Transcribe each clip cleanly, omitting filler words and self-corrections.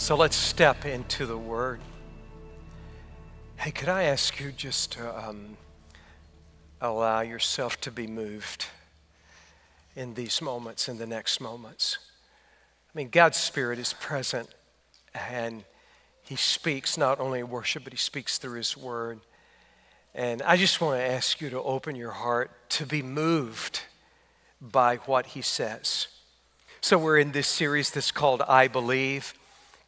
So let's step into the Word. Hey, could I ask you just to allow yourself to be moved in these moments, in the next moments? I mean, God's Spirit is present, and He speaks not only in worship, but He speaks through His Word. And I just want to ask you to open your heart to be moved by what He says. So we're in this series that's called I Believe.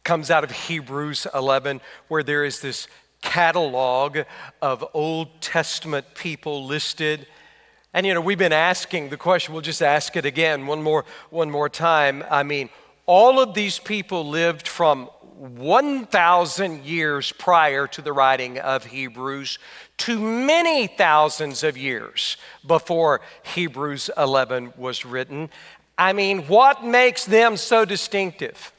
Comes out of Hebrews 11, where there is this catalog of Old Testament people listed. And we've been asking the question, we'll just ask it again one more time. I mean, all of these people lived from 1,000 years prior to the writing of Hebrews to many thousands of years before Hebrews 11 was written. I mean, what makes them so distinctive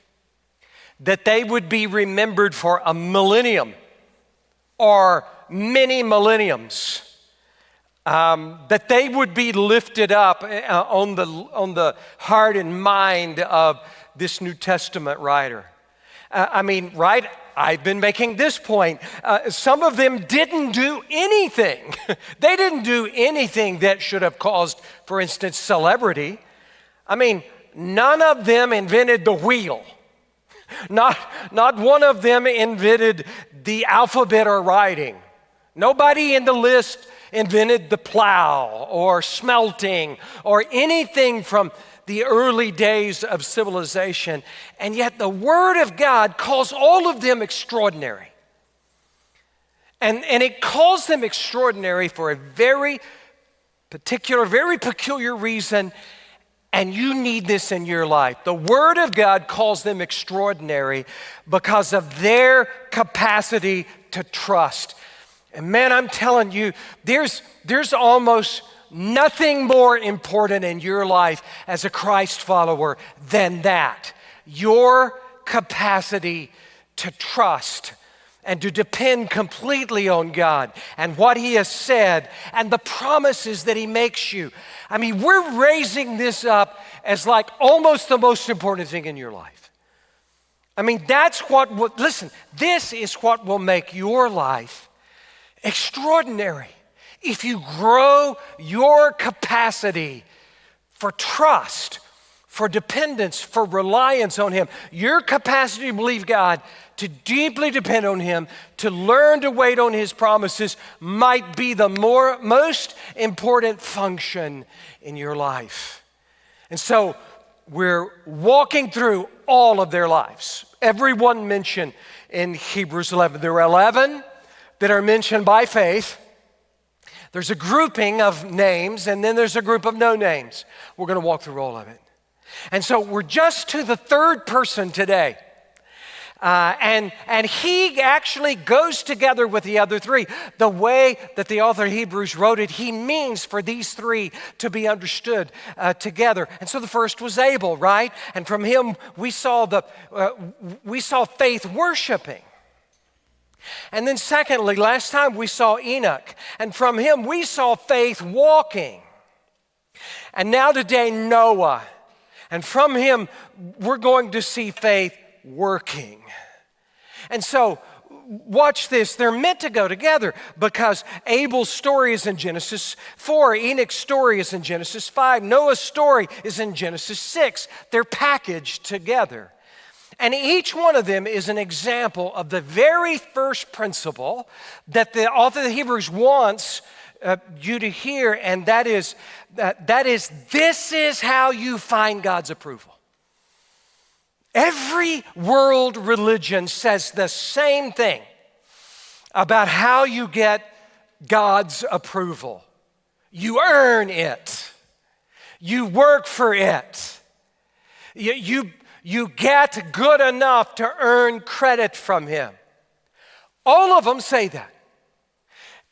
that they would be remembered for a millennium or many millenniums, that they would be lifted up on the heart and mind of this New Testament writer? Right? I've been making this point. Some of them didn't do anything. They didn't do anything that should have caused, for instance, celebrity. I mean, none of them invented the wheel. Not one of them invented the alphabet or writing. Nobody in the list invented the plow or smelting or anything from the early days of civilization. And yet the Word of God calls all of them extraordinary. And it calls them extraordinary for a very particular, very peculiar reason. And you need this in your life. The Word of God calls them extraordinary because of their capacity to trust. And man, I'm telling you, there's almost nothing more important in your life as a Christ follower than that. Your capacity to trust and to depend completely on God and what He has said and the promises that He makes you. I mean, we're raising this up as like almost the most important thing in your life. I mean, listen, this is what will make your life extraordinary. If you grow your capacity for trust, for dependence, for reliance on Him, your capacity to believe God, to deeply depend on Him, to learn to wait on His promises might be the most important function in your life. And so we're walking through all of their lives. Everyone mentioned in Hebrews 11. There are 11 that are mentioned by faith. There's a grouping of names, and then there's a group of no names. We're going to walk through all of it. And so we're just to the third person today. And he actually goes together with the other three. The way that the author of Hebrews wrote it, he means for these three to be understood together. And so the first was Abel, right? And from him we saw faith worshiping. And then secondly, last time we saw Enoch, and from him we saw faith walking. And now today Noah, and from him we're going to see faith working. And so watch this, they're meant to go together because Abel's story is in Genesis 4, Enoch's story is in Genesis 5, Noah's story is in Genesis 6. They're packaged together. And each one of them is an example of the very first principle that the author of the Hebrews wants you to hear, and that is this is how you find God's approval. Every world religion says the same thing about how you get God's approval. You earn it. You work for it. You get good enough to earn credit from Him. All of them say that.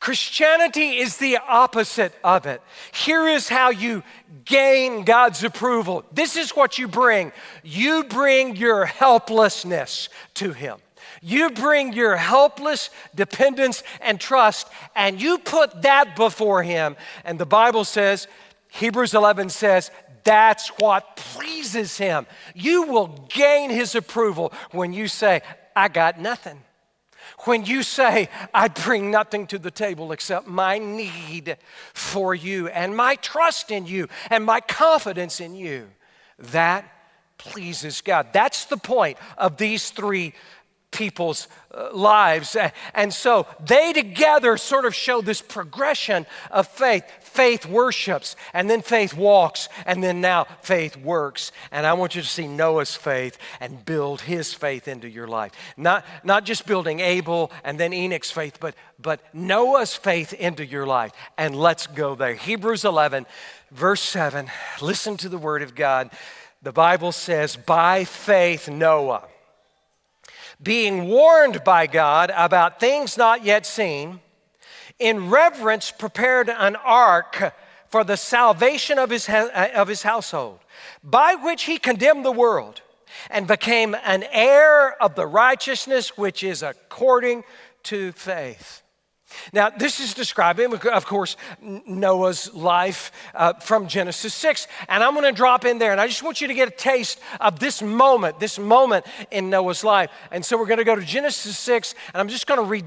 Christianity is the opposite of it. Here is how you gain God's approval. This is what you bring. You bring your helplessness to Him. You bring your helpless dependence and trust, and you put that before Him. And the Bible says, Hebrews 11 says, that's what pleases him. You will gain his approval when you say, I got nothing. When you say, I bring nothing to the table except my need for you and my trust in you and my confidence in you. That pleases God. That's the point of these three people's lives. And so they together sort of show this progression of faith. Faith worships, and then faith walks, and then now faith works. And I want you to see Noah's faith and build his faith into your life. Not just building Abel and then Enoch's faith, but Noah's faith into your life. And let's go there. Hebrews 11, verse 7. Listen to the word of God. The Bible says, by faith Noah, being warned by God about things not yet seen, in reverence prepared an ark for the salvation of his household, by which he condemned the world and became an heir of the righteousness which is according to faith. Now, this is describing, of course, Noah's life from Genesis 6. And I'm going to drop in there, and I just want you to get a taste of this moment in Noah's life. And so we're going to go to Genesis 6, and I'm just going to read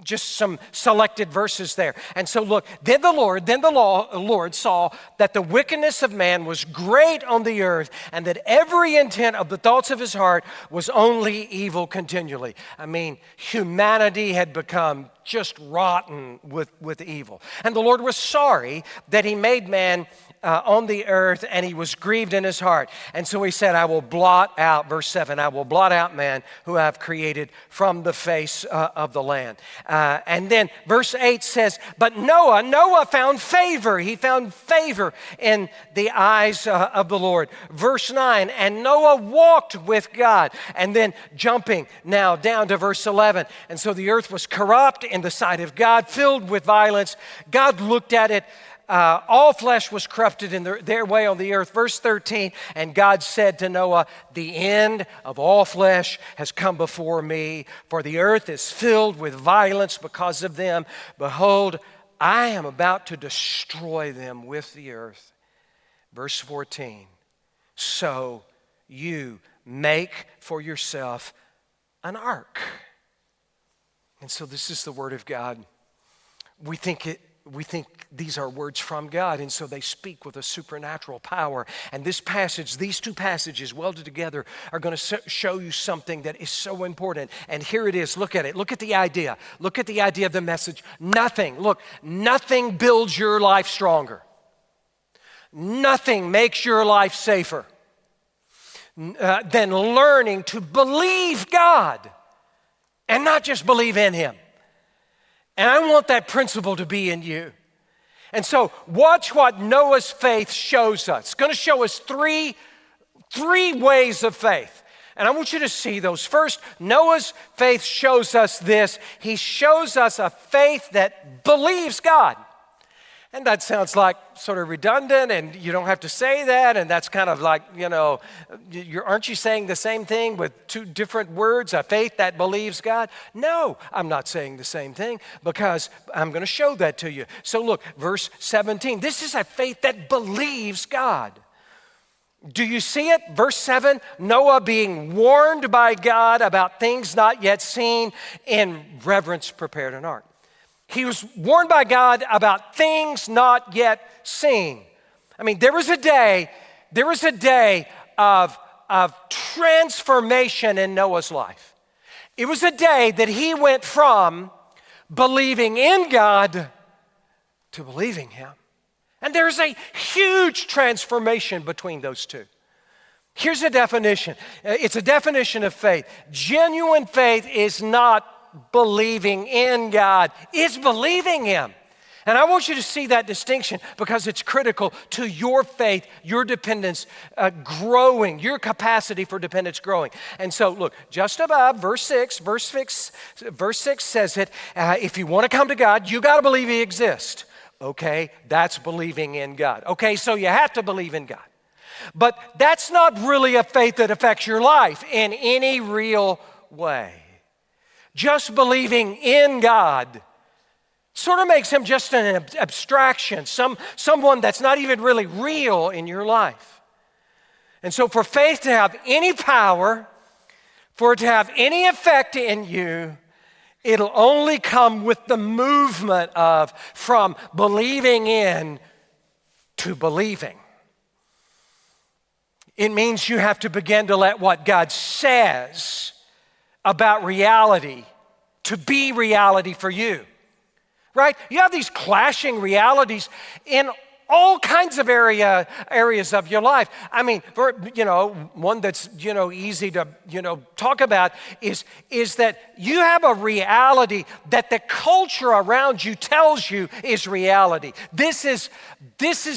just some selected verses there. And so look, then the Lord saw that the wickedness of man was great on the earth, and that every intent of the thoughts of his heart was only evil continually. I mean, humanity had become just rotten with evil. And the Lord was sorry that he made man on the earth, and he was grieved in his heart. And so he said, I will blot out, verse 7, I will blot out man who I have created from the face of the land. And then verse 8 says, but Noah found favor. He found favor in the eyes of the Lord. Verse 9, and Noah walked with God. And then jumping now down to verse 11. And so the earth was corrupt in the sight of God, filled with violence. God looked at it. All flesh was corrupted in their way on the earth. Verse 13, and God said to Noah, the end of all flesh has come before me, for the earth is filled with violence because of them. Behold, I am about to destroy them with the earth. Verse 14, so you make for yourself an ark. And so this is the word of God. We think these are words from God, and so they speak with a supernatural power. And this passage, these two passages welded together are going to show you something that is so important. And here it is. Look at it. Look at the idea. Look at the idea of the message. Nothing builds your life stronger. Nothing makes your life safer than learning to believe God and not just believe in Him. And I want that principle to be in you. And so watch what Noah's faith shows us. It's going to show us three ways of faith. And I want you to see those. First, Noah's faith shows us this. He shows us a faith that believes God. And that sounds like sort of redundant, and you don't have to say that, and that's kind of like, aren't you saying the same thing with two different words, a faith that believes God? No, I'm not saying the same thing, because I'm going to show that to you. So look, verse 17, this is a faith that believes God. Do you see it? Verse 7, Noah being warned by God about things not yet seen, in reverence prepared an ark. He was warned by God about things not yet seen. I mean, there was a day of transformation in Noah's life. It was a day that he went from believing in God to believing Him. And there's a huge transformation between those two. Here's a definition. It's a definition of faith. Genuine faith is not believing in God, it's believing Him. And I want you to see that distinction, because it's critical to your faith, your dependence growing, your capacity for dependence growing. And so look, just above verse 6 says it, if you want to come to God, you got to believe He exists. Okay, that's believing in God. Okay, so you have to believe in God. But that's not really a faith that affects your life in any real way. Just believing in God sort of makes Him just an abstraction, someone that's not even really real in your life. And so for faith to have any power, for it to have any effect in you, it'll only come with the movement of from believing in to believing. It means you have to begin to let what God says about reality to be reality for you, right? You have these clashing realities in all kinds of areas of your life. I mean, one that's, easy to, talk about is that you have a reality that the culture around you tells you is reality. This is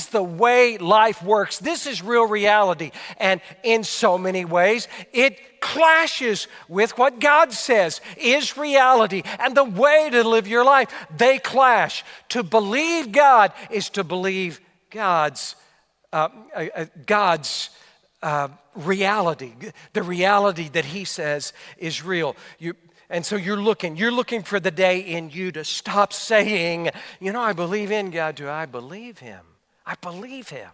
the way life works. This is real reality. And in so many ways, it clashes with what God says is reality and the way to live your life. They clash. To believe God is to believe God's reality, the reality that He says is real. And so you're looking for the day in you to stop saying, I believe in God. Do I believe Him? I believe Him.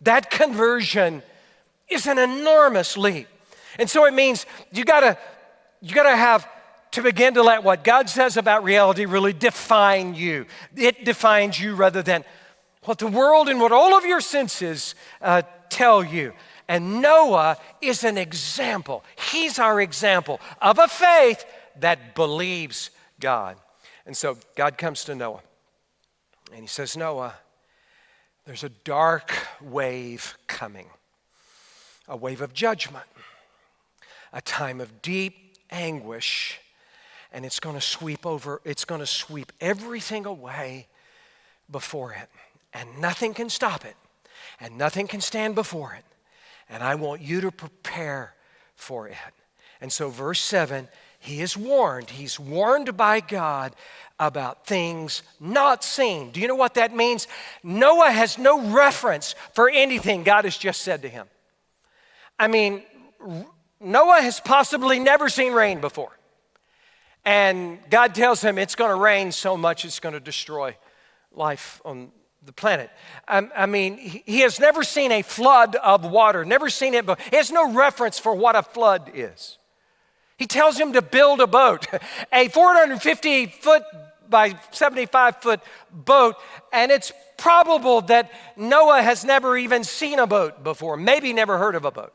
That conversion is an enormous leap. And so it means you gotta have to begin to let what God says about reality really define you. It defines you rather than what the world and what all of your senses tell you. And Noah is an example. He's our example of a faith that believes God. And so God comes to Noah and He says, Noah, there's a dark wave coming, a wave of judgment, a time of deep anguish, and it's going to sweep everything away before it. And nothing can stop it, and nothing can stand before it. And I want you to prepare for it. And so verse 7, he is warned. He's warned by God about things not seen. Do you know what that means? Noah has no reference for anything God has just said to him. I mean, Noah has possibly never seen rain before. And God tells him it's going to rain so much it's going to destroy life on the planet. I mean, he has never seen a flood of water, never seen it, but he has no reference for what a flood is. He tells him to build a boat, a 450-foot by 75-foot boat, and it's probable that Noah has never even seen a boat before, maybe never heard of a boat.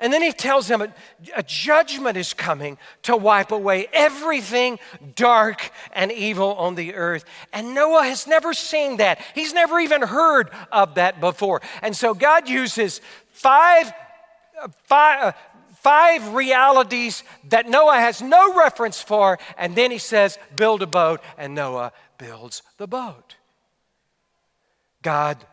And then he tells him a judgment is coming to wipe away everything dark and evil on the earth. And Noah has never seen that. He's never even heard of that before. And so God uses five realities that Noah has no reference for. And then he says, build a boat. And Noah builds the boat. God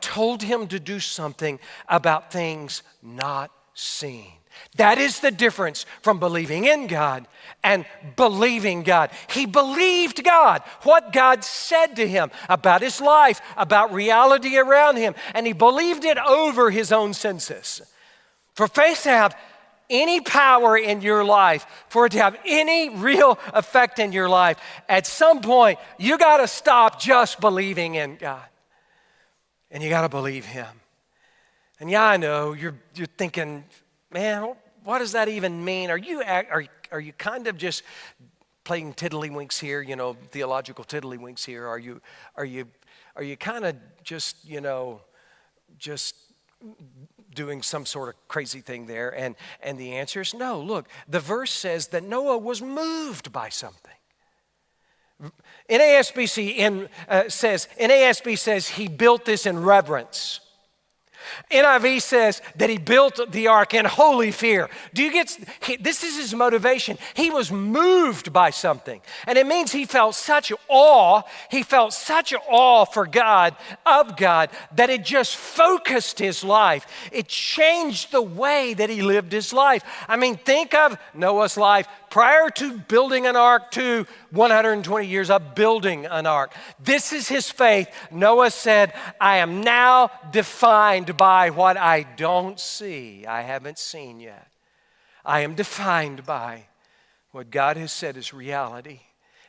told him to do something about things not seen. That is the difference from believing in God and believing God. He believed God, what God said to him about his life, about reality around him, and he believed it over his own senses. For faith to have any power in your life, for it to have any real effect in your life, at some point, you got to stop just believing in God. And you got to believe Him. And yeah, I know you're thinking, man, what does that even mean? Are you kind of just playing tiddlywinks here? Theological tiddlywinks here. Are you kind of just just doing some sort of crazy thing there? And the answer is no. Look, the verse says that Noah was moved by something. NASB says he built this in reverence. NIV says that he built the ark in holy fear. This is his motivation. He was moved by something. And it means he felt such awe for God, of God, that it just focused his life. It changed the way that he lived his life. I mean, think of Noah's life prior to building an ark to 120 years of building an ark. This is his faith. Noah said, I am now defined by what I don't see, I haven't seen yet. I am defined by what God has said is reality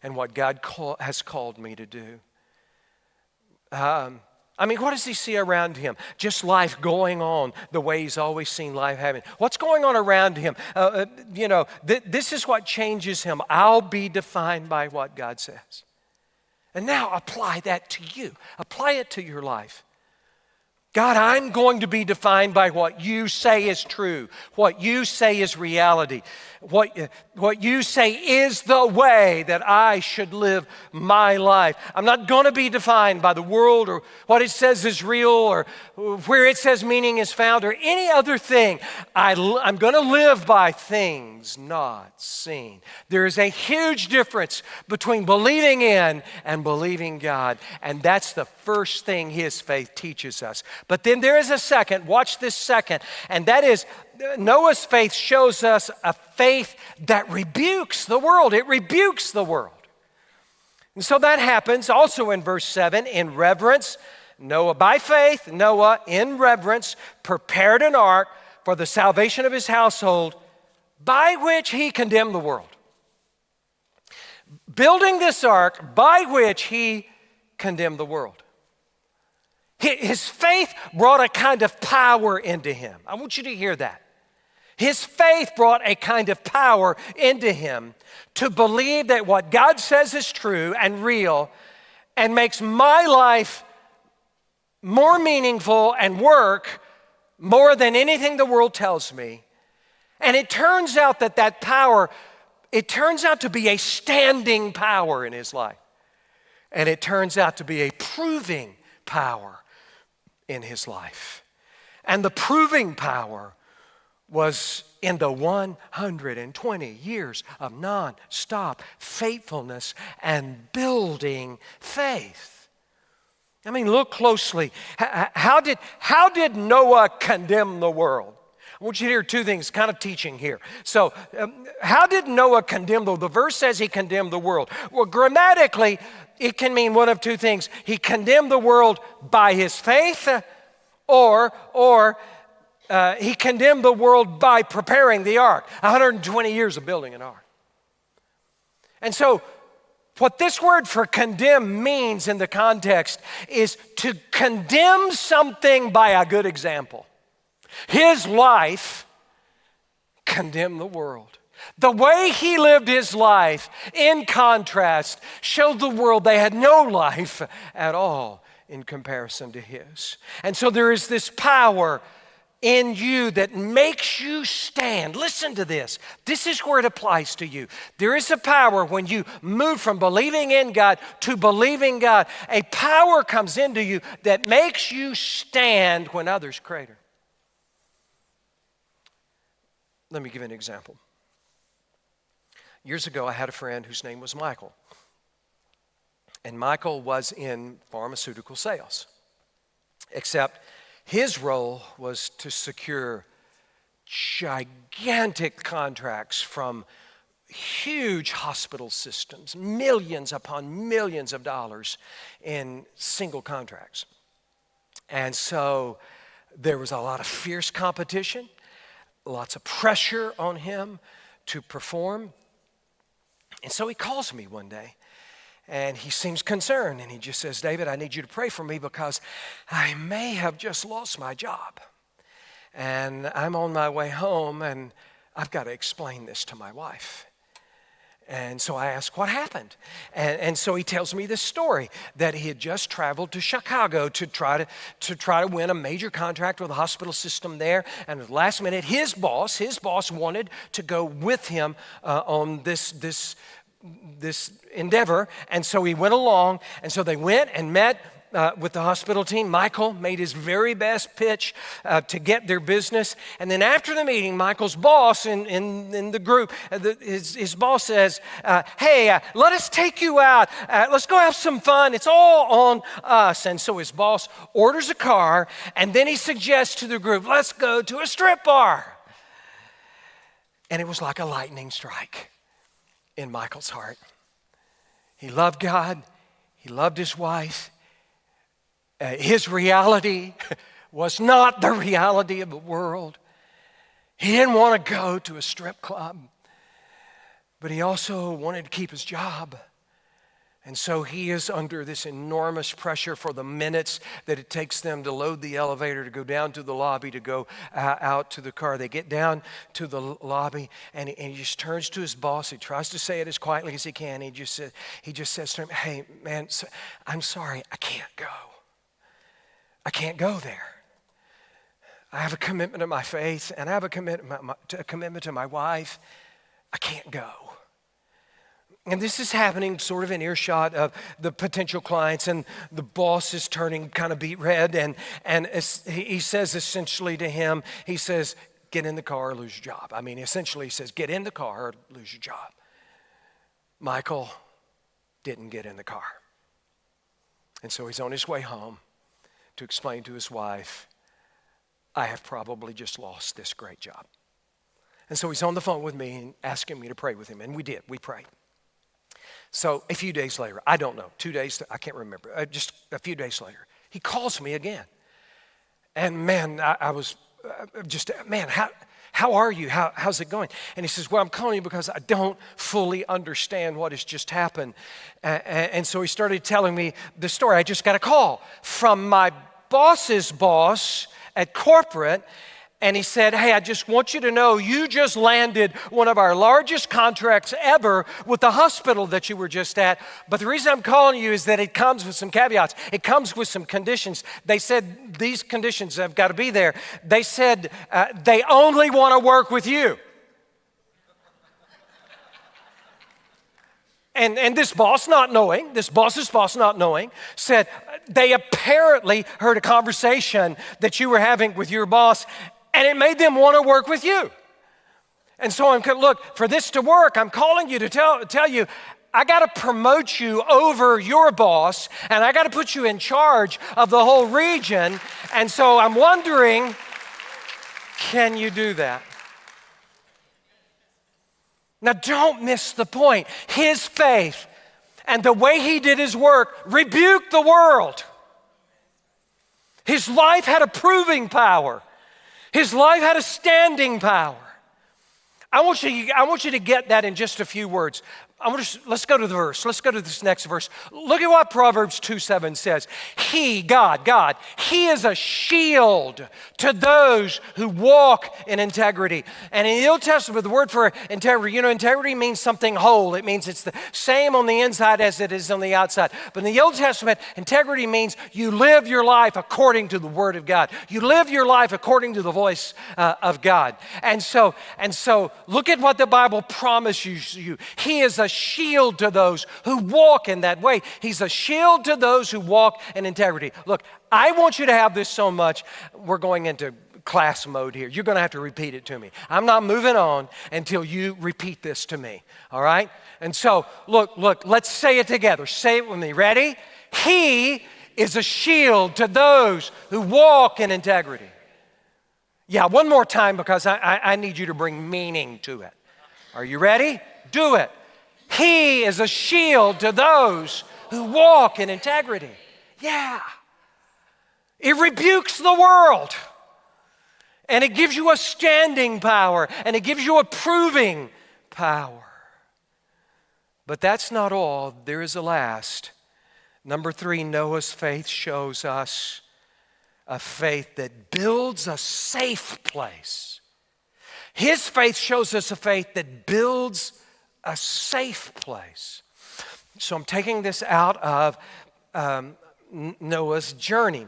and what God has called me to do. I mean, what does he see around him? Just life going on the way he's always seen life happening. What's going on around him? This is what changes him. I'll be defined by what God says. And now apply that to you. Apply it to your life. God, I'm going to be defined by what you say is true, what you say is reality, what you say is the way that I should live my life. I'm not going to be defined by the world or what it says is real or where it says meaning is found or any other thing. I'm going to live by things not seen. There is a huge difference between believing in and believing God, and that's the first thing his faith teaches us. But then there is a second, watch this second, and that is Noah's faith shows us a faith that rebukes the world. It rebukes the world. And so that happens also in verse 7, in reverence. Noah, by faith, Noah, in reverence, prepared an ark for the salvation of his household, by which he condemned the world. Building this ark by which he condemned the world. His faith brought a kind of power into him. I want you to hear that. His faith brought a kind of power into him to believe that what God says is true and real and makes my life more meaningful and work more than anything the world tells me. And it turns out that power, it turns out to be a standing power in his life. And it turns out to be a proving power in his life. And the proving power was in the 120 years of non-stop faithfulness and building faith. I mean, look closely. How did Noah condemn the world? I want you to hear two things, kind of teaching here. So, how did Noah condemn the world? The verse says he condemned the world. Well, grammatically, it can mean one of two things. He condemned the world by his faith, or he condemned the world by preparing the ark. 120 years of building an ark. And so, what this word for condemn means in the context is to condemn something by a good example. His life condemned the world. The way he lived his life, in contrast, showed the world they had no life at all in comparison to his. And so there is this power in you that makes you stand. Listen to this. This is where it applies to you. There is a power when you move from believing in God to believing God. A power comes into you that makes you stand when others crater. Let me give you an example. Years ago, I had a friend whose name was Michael. And Michael was in pharmaceutical sales. Except his role was to secure gigantic contracts from huge hospital systems, millions upon millions of dollars in single contracts. And so there was a lot of fierce competition, lots of pressure on him to perform. And so he calls me one day, and he seems concerned, and he just says, David, I need you to pray for me because I may have just lost my job. And I'm on my way home, and I've got to explain this to my wife. And so I asked, what happened? And so he tells me this story, that he had just traveled to Chicago to try to win a major contract with a hospital system there. And at the last minute, his boss wanted to go with him on this endeavor. And so he went along. And so they went and met with the hospital team. Michael made his very best pitch to get their business. And then after the meeting, Michael's boss in the group, his boss says, hey, let us take you out. Let's go have some fun. It's all on us. And so his boss orders a car, and then he suggests to the group, let's go to a strip bar. And it was like a lightning strike in Michael's heart. He loved God. He loved his wife. His reality was not the reality of the world. He didn't want to go to a strip club, but he also wanted to keep his job. And so he is under this enormous pressure for the minutes that it takes them to load the elevator, to go down to the lobby, to go out to the car. They get down to the lobby, and he just turns to his boss. He tries to say it as quietly as he can. He just says to him, "Hey, man, I'm sorry, I can't go. I can't go there. I have a commitment to my faith, and I have a commitment to my wife. I can't go." And this is happening sort of in earshot of the potential clients, and the boss is turning kind of beet red, and he says essentially to him, he says, "Get in the car or lose your job." I mean, essentially he says, "Get in the car or lose your job." Michael didn't get in the car. And so he's on his way home to explain to his wife, "I have probably just lost this great job." And so he's on the phone with me and asking me to pray with him, and we did. We prayed. So a few days later, I don't know, 2 days, I can't remember, just a few days later, he calls me again. And man, I was just, "Man, how are you? How's it going?" And he says, "Well, I'm calling you because I don't fully understand what has just happened." And so he started telling me the story. I just got a call from my boss's boss at corporate. And he said, "Hey, I just want you to know you just landed one of our largest contracts ever with the hospital that you were just at. But the reason I'm calling you is that it comes with some caveats. It comes with some conditions." They said these conditions have got to be there. They said they only want to work with you. And this boss's boss not knowing, said they apparently heard a conversation that you were having with your boss, and it made them want to work with you. And so look, for this to work, I'm calling you to tell you, I got to promote you over your boss, and I got to put you in charge of the whole region. And so I'm wondering, can you do that? Now, don't miss the point. His faith and the way he did his work rebuked the world. His life had a proving power. His life had a standing power. I want you to get that in just a few words. Let's go to the verse. Let's go to this next verse. Look at what Proverbs 2:7 says. God, he is a shield to those who walk in integrity. And in the Old Testament, the word for integrity, integrity means something whole. It means it's the same on the inside as it is on the outside. But in the Old Testament, integrity means you live your life according to the Word of God. You live your life according to the voice of God. And so look at what the Bible promises you. He is a shield to those who walk in that way. He's a shield to those who walk in integrity. Look, I want you to have this so much. We're going into class mode here. You're going to have to repeat it to me. I'm not moving on until you repeat this to me. All right? And so, look, let's say it together. Say it with me. Ready? He is a shield to those who walk in integrity. Yeah, one more time because I need you to bring meaning to it. Are you ready? Do it. He is a shield to those who walk in integrity. Yeah. It rebukes the world. And it gives you a standing power. And it gives you a proving power. But that's not all. There is a last. Number 3, Noah's faith shows us a faith that builds a safe place. His faith shows us a faith that builds a safe place. So I'm taking this out of Noah's journey.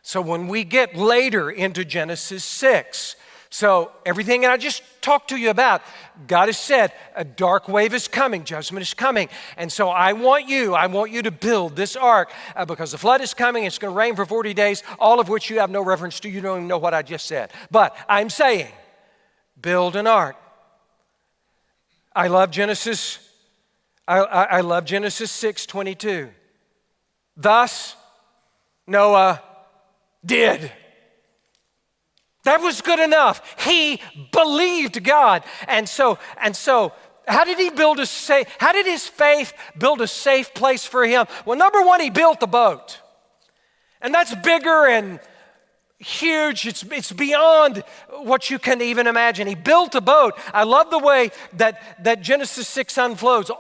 So when we get later into Genesis 6, so everything that I just talked to you about, God has said a dark wave is coming, judgment is coming. And so I want you to build this ark because the flood is coming, it's going to rain for 40 days, all of which you have no reference to. You don't even know what I just said. But I'm saying, build an ark. I love Genesis 6:22. Thus Noah did. That was good enough. He believed God. And so how did his faith build a safe place for him? Well, number one, he built the boat. And that's bigger and huge. It's beyond what you can even imagine. He built a boat. I love the way that Genesis 6 unfolds.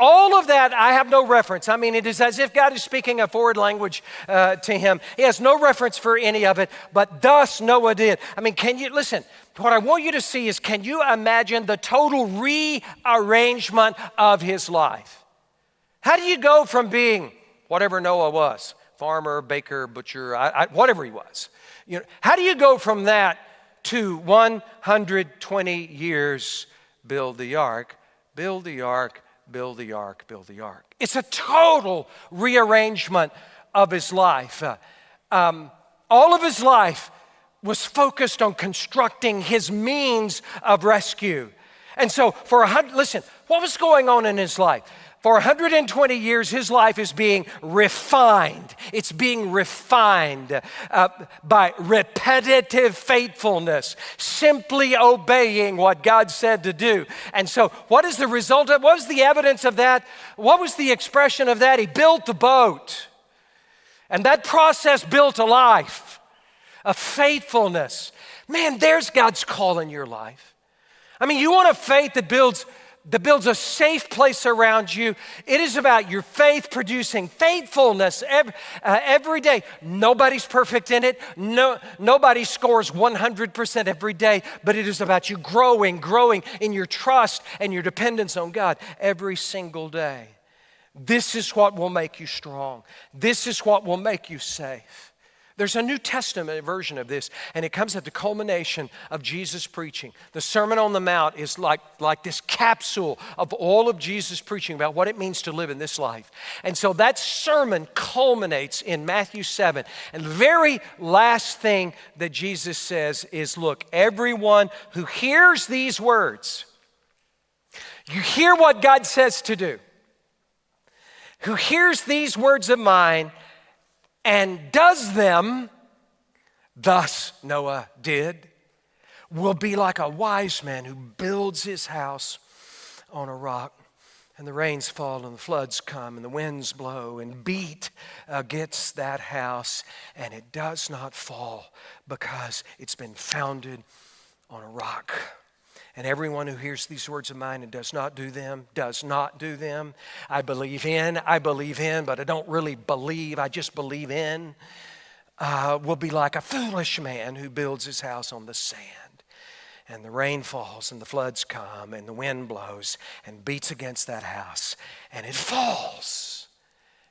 all of that, I have no reference. I mean, it is as if God is speaking a foreign language to him. He has no reference for any of it, but thus Noah did. I mean, can you, listen, what I want you to see is, can you imagine the total rearrangement of his life? How do you go from being whatever Noah was, farmer, baker, butcher, whatever he was, how do you go from that to 120 years, build the ark, build the ark, build the ark, build the ark? It's a total rearrangement of his life. All of his life was focused on constructing his means of rescue. And so listen, what was going on in his life? For 120 years, his life is being refined. It's being refined by repetitive faithfulness, simply obeying what God said to do. And so what is the result of, what was the evidence of that? What was the expression of that? He built the boat. And that process built a life of faithfulness. Man, there's God's call in your life. I mean, you want a faith that builds a safe place around you. It is about your faith producing faithfulness every day. Nobody's perfect in it. Nobody scores 100% every day, but it is about you growing in your trust and your dependence on God every single day. This is what will make you strong. This is what will make you safe. There's a New Testament version of this, and it comes at the culmination of Jesus' preaching. The Sermon on the Mount is like this capsule of all of Jesus' preaching about what it means to live in this life. And so that sermon culminates in Matthew 7. And the very last thing that Jesus says is, look, everyone who hears these words, you hear what God says to do, who hears these words of mine and does them, thus Noah did, will be like a wise man who builds his house on a rock. And the rains fall and the floods come and the winds blow and beat against that house, and it does not fall because it's been founded on a rock. And everyone who hears these words of mine and does not do them. I believe in, but I don't really believe, I just believe in, will be like a foolish man who builds his house on the sand. And the rain falls and the floods come and the wind blows and beats against that house and it falls.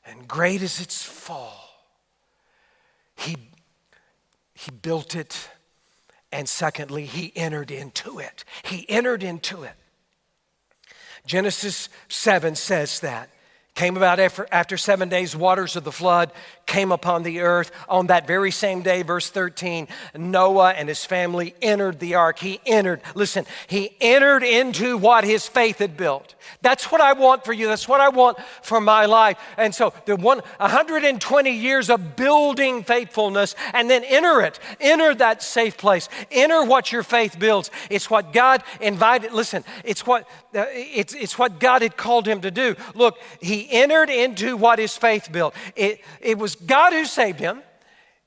And great is its fall. He built it. And secondly, he entered into it. He entered into it. Genesis 7 says that. Came about after 7 days, waters of the flood came upon the earth. On that very same day, verse 13, Noah and his family entered the ark. He entered into what his faith had built. That's what I want for you. That's what I want for my life. And so 120 years of building faithfulness, and then enter that safe place. Enter what your faith builds. It's what God invited. Listen, it's what God had called him to do. Look, he entered into what his faith built. It was God who saved him.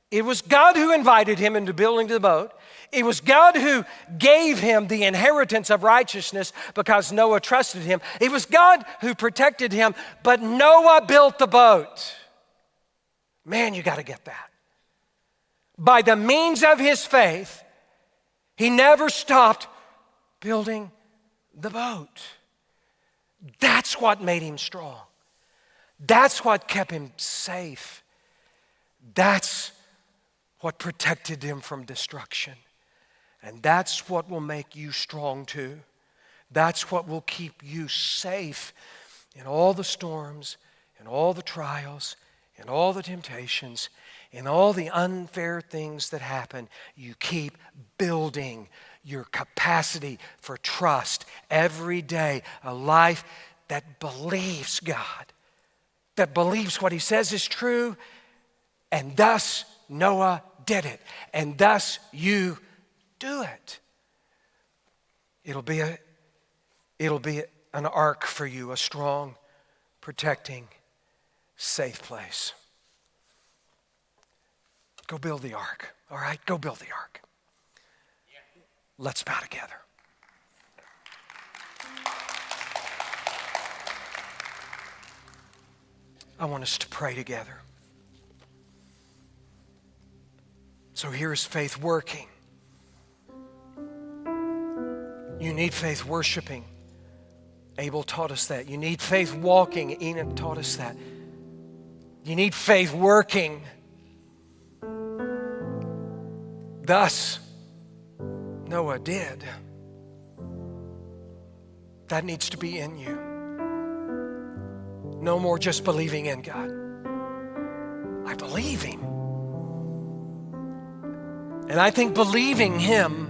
It was God who invited him into building the boat. It was God who gave him the inheritance of righteousness because Noah trusted him. It was God who protected him, but Noah built the boat. Man, you got to get that. By the means of his faith, he never stopped building the boat. That's what made him strong. That's what kept him safe. That's what protected him from destruction. And that's what will make you strong too. That's what will keep you safe in all the storms, in all the trials, in all the temptations, in all the unfair things that happen. You keep building your capacity for trust every day, a life that believes God, that believes what he says is true, and thus Noah did it, and thus you do it. It'll be an ark for you, a strong, protecting, safe place. Go build the ark, all right? Go build the ark. Let's bow together. I want us to pray together. So here's faith working. You need faith worshiping. Abel taught us that. You need faith walking. Enoch taught us that. You need faith working. Thus, Noah did. That needs to be in you. No more just believing in God. I believe Him. And I think believing Him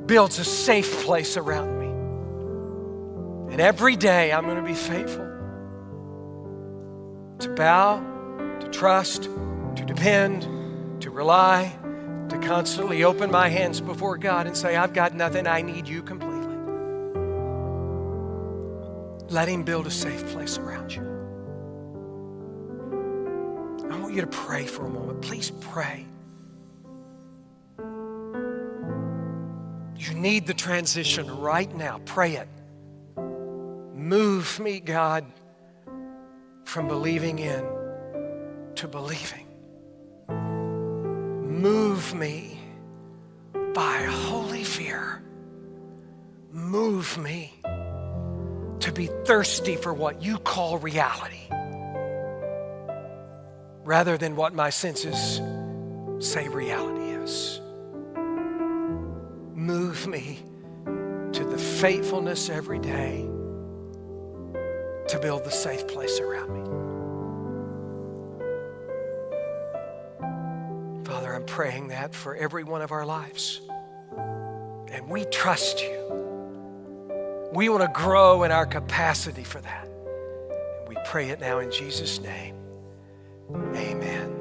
builds a safe place around me. And every day I'm going to be faithful to bow, to trust, to depend, to rely, to constantly open my hands before God and say, I've got nothing, I need you completely. Let Him build a safe place around you. I want you to pray for a moment. Please pray. You need the transition right now. Pray it. Move me, God, from believing in to believing. Move me by holy fear. Move me to be thirsty for what you call reality, rather than what my senses say reality is. Move me to the faithfulness every day to build the safe place around me. Father, I'm praying that for every one of our lives. And we trust you. We want to grow in our capacity for that. And we pray it now in Jesus' name. Amen.